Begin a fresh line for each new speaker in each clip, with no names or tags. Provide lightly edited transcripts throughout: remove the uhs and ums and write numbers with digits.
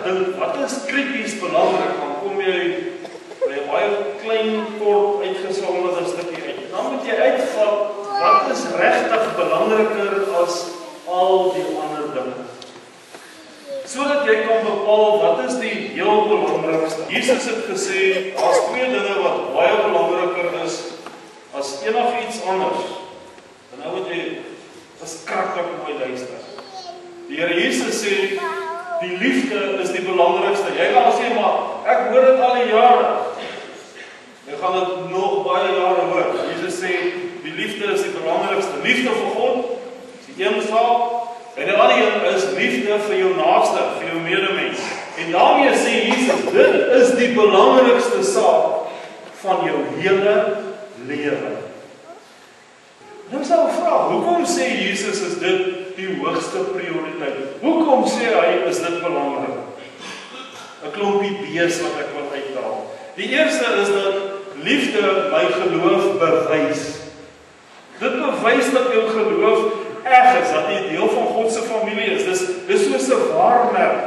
dink, wat is krities belangrik, dan kom jy by 'n baie klein, kort, uitgesonderde stukkie uit. Dan moet jy uitvat, wat is regtig belangriker as al die ander dinge. Sodat jy kan bepaal, wat is die heel belangrikste. Jesus het gesê, daar's twee dinge wat baie belangriker is as enigiets anders. En nou moet jy verskriklik mooi luister. Die Here Jesus sê, die liefde is die belangrikste. Jy gaan sê, maar ek hoor dit al die jare. Jy gaan dit nog baie jare hoor. Jesus sê, die liefde is die belangrikste. Liefde vir God is die een saak. En die ander een is liefde vir jou naaste, vir jou medemens. En daarmee sê Jesus, dit is die belangrikste saak van jou hele lewe. Nou sal ek vra, hoekom sê Jesus is dit die hoogste prioriteit? Hoekom sê hy is dit belangrik? 'n Klompie B's wat ek wil uithaal. Die eerste is dat liefde my geloof bewys. Dit bewys dat jou geloof eg is, dat jy deel van God se familie is. Dis soos 'n waarmerk.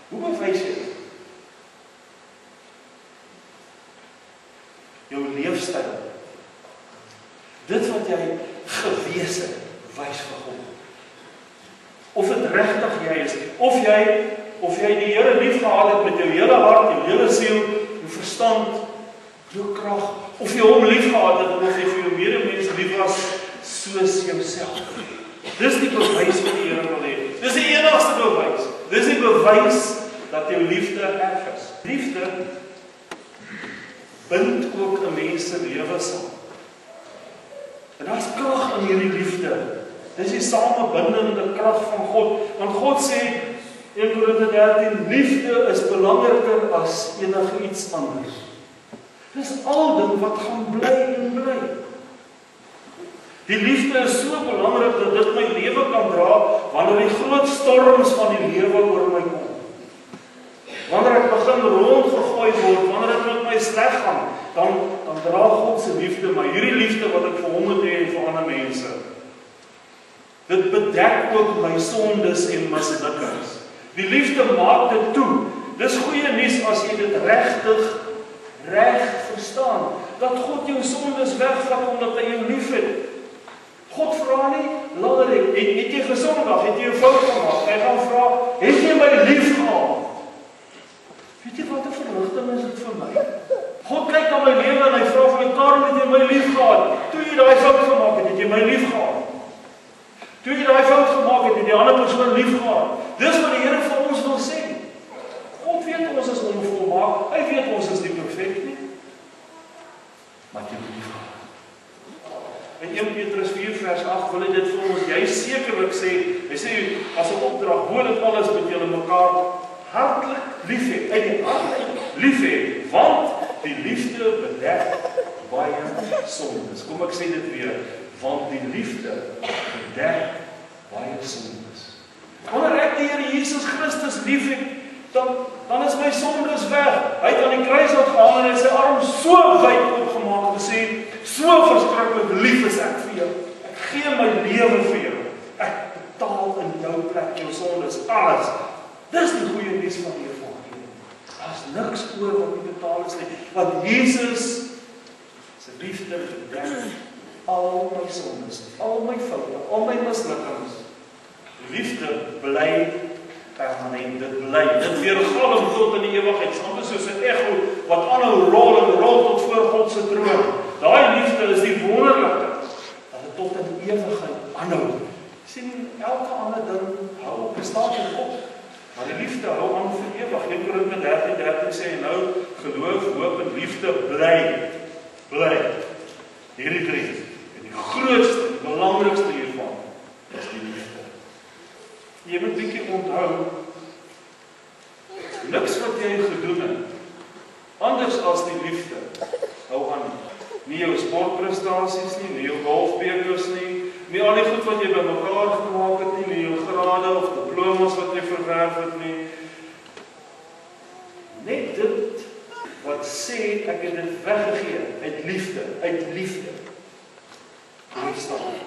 Hoe bewys jy dit? Jou leefstyl. Dit wat jy gewees het, wys vir God. Of dit regtig jy is, of jy die Here lief gehad het met jou hele hart, jou hele siel, jou verstand, jou krag, of jy hom lief gehad het, of jy vir jou medemens lief was, soos jouself. Dis die bewys wat die Here wil hê. Dis die enigste bewys. Dis die bewys dat jou liefde eg is. Liefde bind ook 'n mens se lewe saam. En daar's krag in hierdie liefde. Dis die samebindende krag van God. Want God sê, 1 Korinte 13, liefde is belangriker as enigiets anders. Dis al ding wat gaan bly en bly. Die liefde is so belangrik dat dit my lewe kan dra wanneer die groot storms van die lewe oor my kom. Wanneer ek begin rondgegooi word, wanneer dit met my sleg gaan, dan dra God se liefde my. Hierdie liefde wat ek vir hom moet hê en vir ander mense. Dit bedek ook my sondes en mislukkings. Die liefde maak dit toe. Dis goeie nuus as jy dit reg verstaan. Dat God jou sondes wegvat omdat hy jou liefhet. God vra nie langer het jy gesondig, het jy 'n fout gemaak? Hy gaan vra, het jy my lief gehad? Weet jy wat 'n verligting is dit vir my? God kyk na my lewe en hy vra vir my, "Karel, het jy my lief gehad? Toe jy daai fout gemaak het jy my lief gehad? Toe jy daai fout gemaak het jy die ander persoon lief gehad?" Dis wat die Here vir ons wil sê. God weet ons is onvolmaak. Hy weet ons is nie perfek nie. Maar jy moet lief gehad. In 1 Petrus 4 vers 8 wil hy dit vir ons jy sekerlik sê. Hy sê as 'n opdrag, bo dit alles moet julle mekaar hartlik lief hê. Uit die hart lief hê, want die liefde bedek baie sondes. Kom ek sê dit weer, want die liefde bedek baie sondes. Wanneer ek die Here Jesus Christus lief het, dan is my sondes weg. Hy het aan die kruis opgehang en hy sy arm so wyd oopgemaak en gesê, so verskriklik lief is ek vir jou. Ek gee my lewe vir jou. Ek betaal in jou plek jou sondes, alles. Dis die goeie nuus van die evangelie. Daar's niks oor wat nie betaal is nie. Want Jesus se liefde bedek al my sondes, al my foute, al my mislukkings. Die liefde bly permanent, dit bly. Dit weergalm tot in die ewigheid. Soms soos 'n echo wat aanhou rol en rol tot voor God se troon. Daai liefde is die wonderlike dat dit tot in ewigheid aanhou. Sien, elke ander ding hou op, bestaan en op. Maar die liefde hou aan vir ewig. 1 Korinte 13 sê en nou geloof, hoop en liefde bly. Hierdie drie. En die grootste, belangrikste hiervan is die liefde. Jy moet bietjie onthou, niks wat jy gedoen het, anders as die liefde, hou aan. Nie jou sportprestasies nie jou golfbekers nie al die goed wat jy bymekaar gemaak het nie jou grade of diplomas wat jy verwerf het nie. Net dit wat sê ek het dit weggegee uit liefde. Liefde staan.